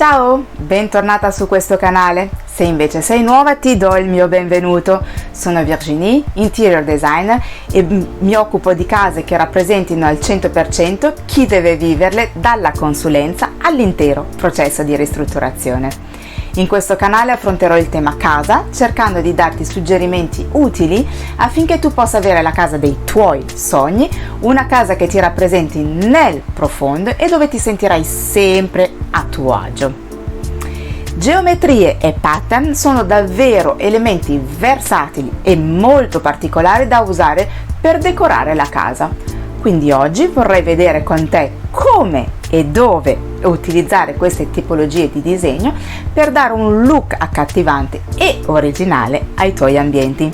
Ciao, bentornata su questo canale. Se invece sei nuova ti do il mio benvenuto. Sono Virginie, interior designer e mi occupo di case che rappresentino al 100% chi deve viverle dalla consulenza all'intero processo di ristrutturazione. In questo canale affronterò il tema casa cercando di darti suggerimenti utili affinché tu possa avere la casa dei tuoi sogni, una casa che ti rappresenti nel profondo e dove ti sentirai sempre a tuo agio. Geometrie e pattern sono davvero elementi versatili e molto particolari da usare per decorare la casa. Quindi oggi vorrei vedere con te come e dove utilizzare queste tipologie di disegno per dare un look accattivante e originale ai tuoi ambienti.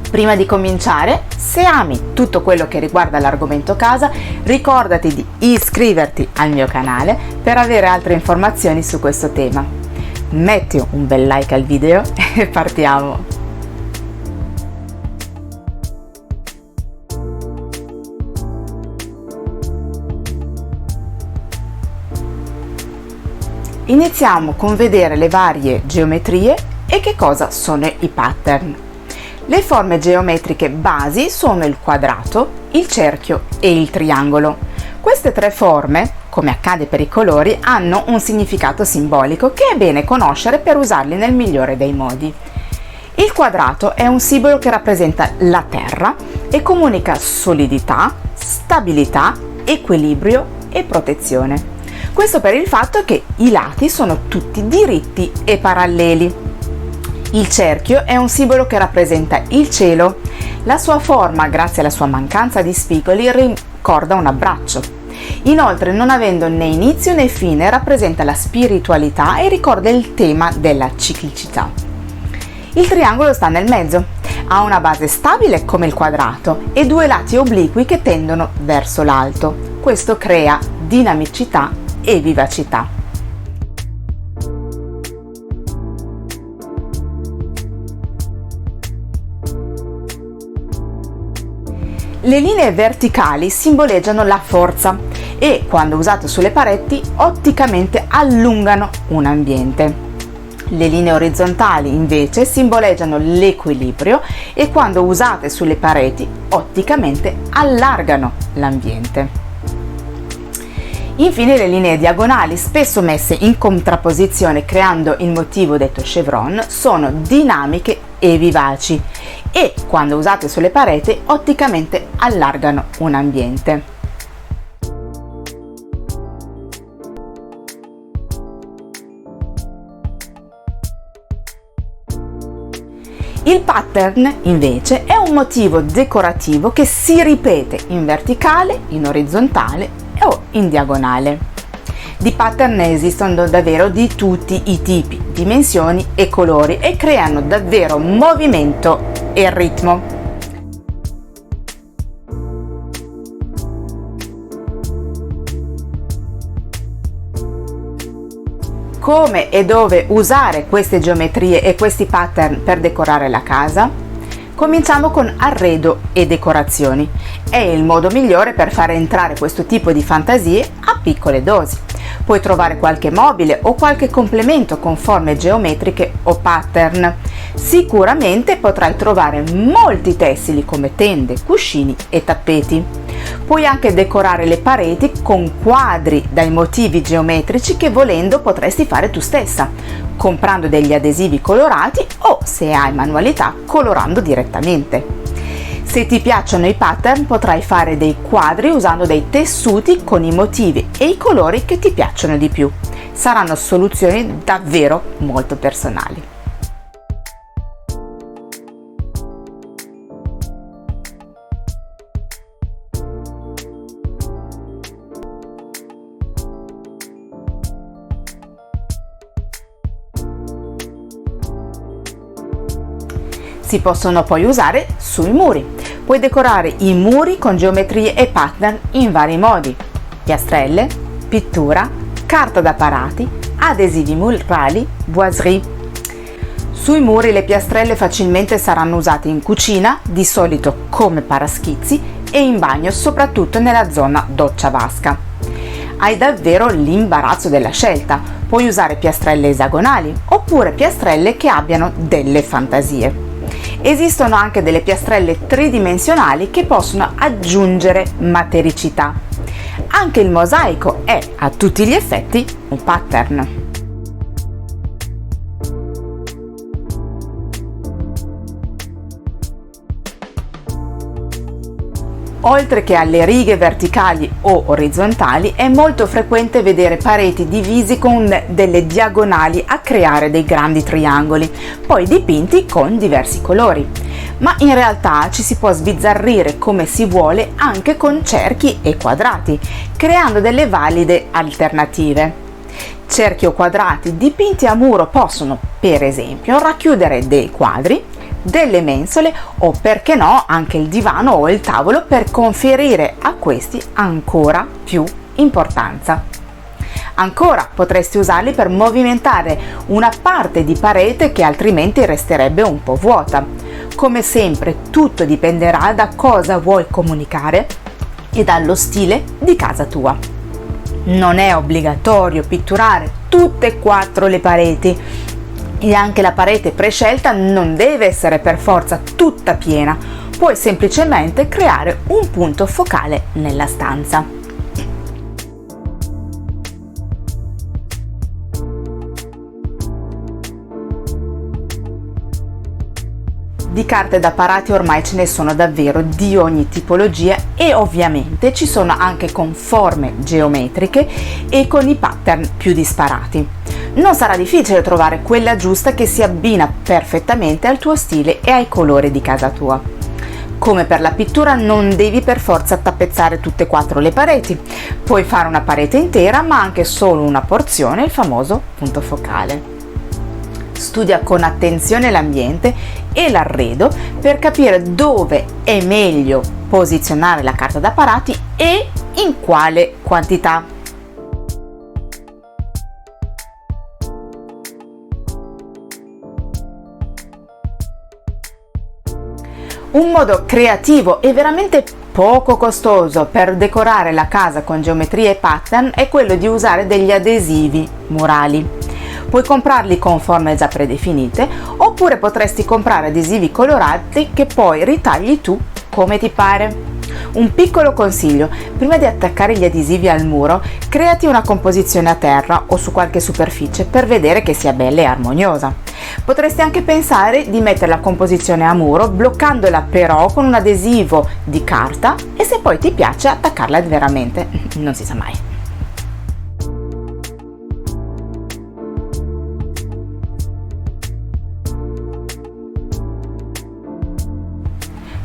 Prima di cominciare, se ami tutto quello che riguarda l'argomento casa, ricordati di iscriverti al mio canale per avere altre informazioni su questo tema. Metti un bel like al video e partiamo! Iniziamo con vedere le varie geometrie e che cosa sono i pattern. Le forme geometriche basi sono il quadrato, il cerchio e il triangolo. Queste tre forme, come accade per i colori, hanno un significato simbolico che è bene conoscere per usarli nel migliore dei modi. Il quadrato è un simbolo che rappresenta la terra e comunica solidità, stabilità, equilibrio e protezione. Questo per il fatto che i lati sono tutti diritti e paralleli. Il cerchio è un simbolo che rappresenta il cielo. La sua forma, grazie alla sua mancanza di spigoli, ricorda un abbraccio. Inoltre, non avendo né inizio né fine, rappresenta la spiritualità e ricorda il tema della ciclicità. Il triangolo sta nel mezzo. Ha una base stabile come il quadrato e due lati obliqui che tendono verso l'alto. Questo crea dinamicità e vivacità. Le linee verticali simboleggiano la forza e, quando usate sulle pareti, otticamente allungano un ambiente. Le linee orizzontali invece simboleggiano l'equilibrio e, quando usate sulle pareti, otticamente allargano l'ambiente. Infine le linee diagonali, spesso messe in contrapposizione creando il motivo detto chevron, sono dinamiche e vivaci e, quando usate sulle pareti, otticamente allargano un ambiente. Il pattern, invece, è un motivo decorativo che si ripete in verticale, in orizzontale o in diagonale. Di pattern ne esistono davvero di tutti i tipi, dimensioni e colori e creano davvero movimento e ritmo. Come e dove usare queste geometrie e questi pattern per decorare la casa? Cominciamo con arredo e decorazioni. È il modo migliore per fare entrare questo tipo di fantasie a piccole dosi. Puoi trovare qualche mobile o qualche complemento con forme geometriche o pattern. Sicuramente potrai trovare molti tessili come tende, cuscini e tappeti. Puoi anche decorare le pareti con quadri dai motivi geometrici che volendo potresti fare tu stessa, comprando degli adesivi colorati o, se hai manualità, colorando direttamente. Se ti piacciono i pattern potrai fare dei quadri usando dei tessuti con i motivi e i colori che ti piacciono di più. Saranno soluzioni davvero molto personali. Si possono poi usare sui muri. Puoi decorare i muri con geometrie e pattern in vari modi: piastrelle, pittura, carta da parati, adesivi murali, boiserie. Sui muri le piastrelle facilmente saranno usate in cucina, di solito come paraschizzi, e in bagno, soprattutto nella zona doccia vasca. hai davvero l'imbarazzo della scelta. Puoi usare piastrelle esagonali oppure piastrelle che abbiano delle fantasie. Esistono anche delle piastrelle tridimensionali che possono aggiungere matericità. Anche il mosaico è a tutti gli effetti un pattern. Oltre che alle righe verticali o orizzontali, è molto frequente vedere pareti divisi con delle diagonali a creare dei grandi triangoli, poi dipinti con diversi colori. Ma in realtà ci si può sbizzarrire come si vuole anche con cerchi e quadrati, creando delle valide alternative. Cerchi o quadrati dipinti a muro possono, per esempio, racchiudere dei quadri, delle mensole o, perché no, anche il divano o il tavolo, per conferire a questi ancora più importanza. Ancora potresti usarli per movimentare una parte di parete che altrimenti resterebbe un po' vuota. Come sempre, tutto dipenderà da cosa vuoi comunicare e dallo stile di casa tua. Non è obbligatorio pitturare tutte e 4 le pareti, e anche la parete prescelta non deve essere per forza tutta piena, puoi semplicemente creare un punto focale nella stanza. Di carte da parati ormai ce ne sono davvero di ogni tipologia e ovviamente ci sono anche con forme geometriche e con i pattern più disparati. Non sarà difficile trovare quella giusta che si abbina perfettamente al tuo stile e ai colori di casa tua. Come per la pittura non devi per forza tappezzare tutte e 4 le pareti, puoi fare una parete intera ma anche solo una porzione, il famoso punto focale. Studia con attenzione l'ambiente e l'arredo per capire dove è meglio posizionare la carta da parati e in quale quantità. Un modo creativo e veramente poco costoso per decorare la casa con geometrie e pattern è quello di usare degli adesivi murali. Puoi comprarli con forme già predefinite oppure potresti comprare adesivi colorati che poi ritagli tu come ti pare. Un piccolo consiglio: prima di attaccare gli adesivi al muro, creati una composizione a terra o su qualche superficie per vedere che sia bella e armoniosa. Potresti anche pensare di mettere la composizione a muro bloccandola però con un adesivo di carta e se poi ti piace attaccarla veramente, non si sa mai.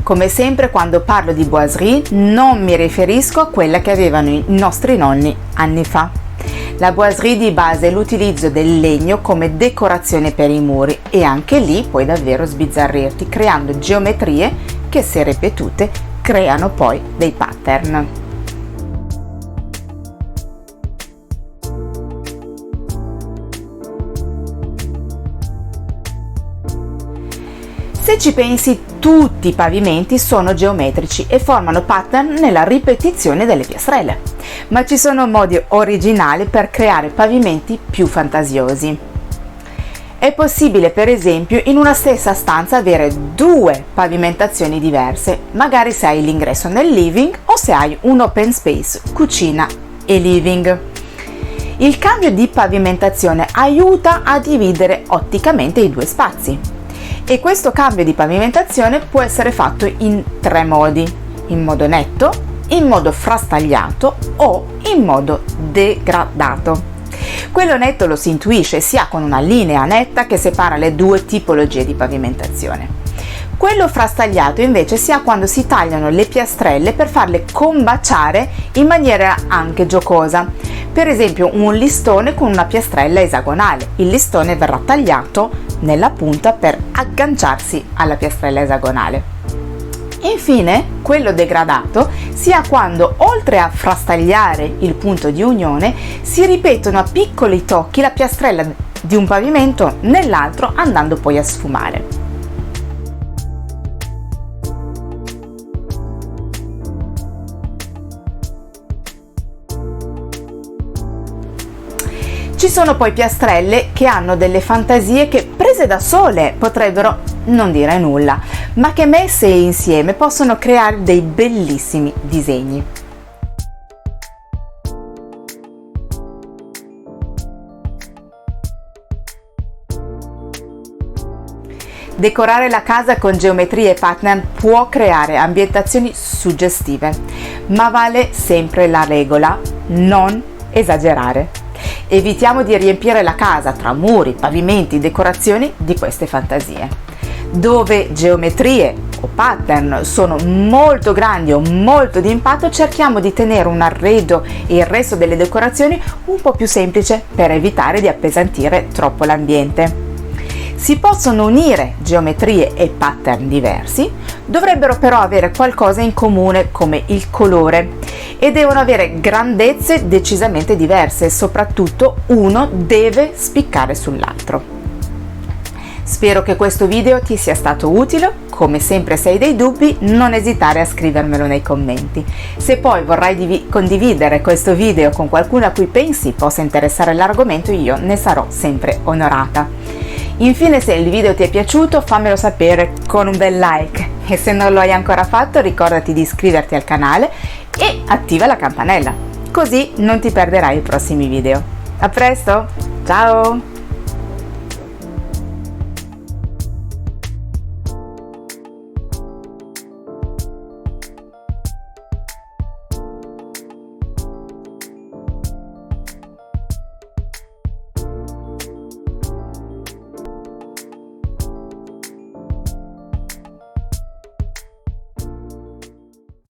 Come sempre quando parlo di boiserie non mi riferisco a quella che avevano i nostri nonni anni fa. La boiserie di base è l'utilizzo del legno come decorazione per i muri e anche lì puoi davvero sbizzarrirti creando geometrie che, se ripetute, creano poi dei pattern. Se ci pensi, tutti i pavimenti sono geometrici e formano pattern nella ripetizione delle piastrelle, ma ci sono modi originali per creare pavimenti più fantasiosi. È possibile, per esempio, in una stessa stanza avere 2 pavimentazioni diverse, magari se hai l'ingresso nel living o se hai un open space cucina e living. Il cambio di pavimentazione aiuta a dividere otticamente i 2 spazi. E questo cambio di pavimentazione può essere fatto in 3 modi: in modo netto, in modo frastagliato o in modo degradato. Quello netto lo si intuisce sia con una linea netta che separa le 2 tipologie di pavimentazione. Quello frastagliato invece si ha quando si tagliano le piastrelle per farle combaciare in maniera anche giocosa. Per esempio un listone con una piastrella esagonale. Il listone verrà tagliato nella punta per agganciarsi alla piastrella esagonale. Infine, quello degradato si ha quando, oltre a frastagliare il punto di unione, si ripetono a piccoli tocchi la piastrella di un pavimento nell'altro, andando poi a sfumare. Ci sono poi piastrelle che hanno delle fantasie che prese da sole potrebbero non dire nulla, ma che messe insieme possono creare dei bellissimi disegni. Decorare la casa con geometrie e pattern può creare ambientazioni suggestive, ma vale sempre la regola: non esagerare. Evitiamo di riempire la casa tra muri, pavimenti, decorazioni di queste fantasie. Dove geometrie o pattern sono molto grandi o molto di impatto, cerchiamo di tenere un arredo e il resto delle decorazioni un po' più semplice per evitare di appesantire troppo l'ambiente. Si possono unire geometrie e pattern diversi, dovrebbero però avere qualcosa in comune come il colore e devono avere grandezze decisamente diverse e soprattutto uno deve spiccare sull'altro. Spero che questo video ti sia stato utile. Come sempre, se hai dei dubbi, non esitare a scrivermelo nei commenti. Se poi vorrai condividere questo video con qualcuno a cui pensi possa interessare l'argomento, io ne sarò sempre onorata. Infine, se il video ti è piaciuto, fammelo sapere con un bel like e se non lo hai ancora fatto, ricordati di iscriverti al canale e attiva la campanella, così non ti perderai i prossimi video. A presto, ciao!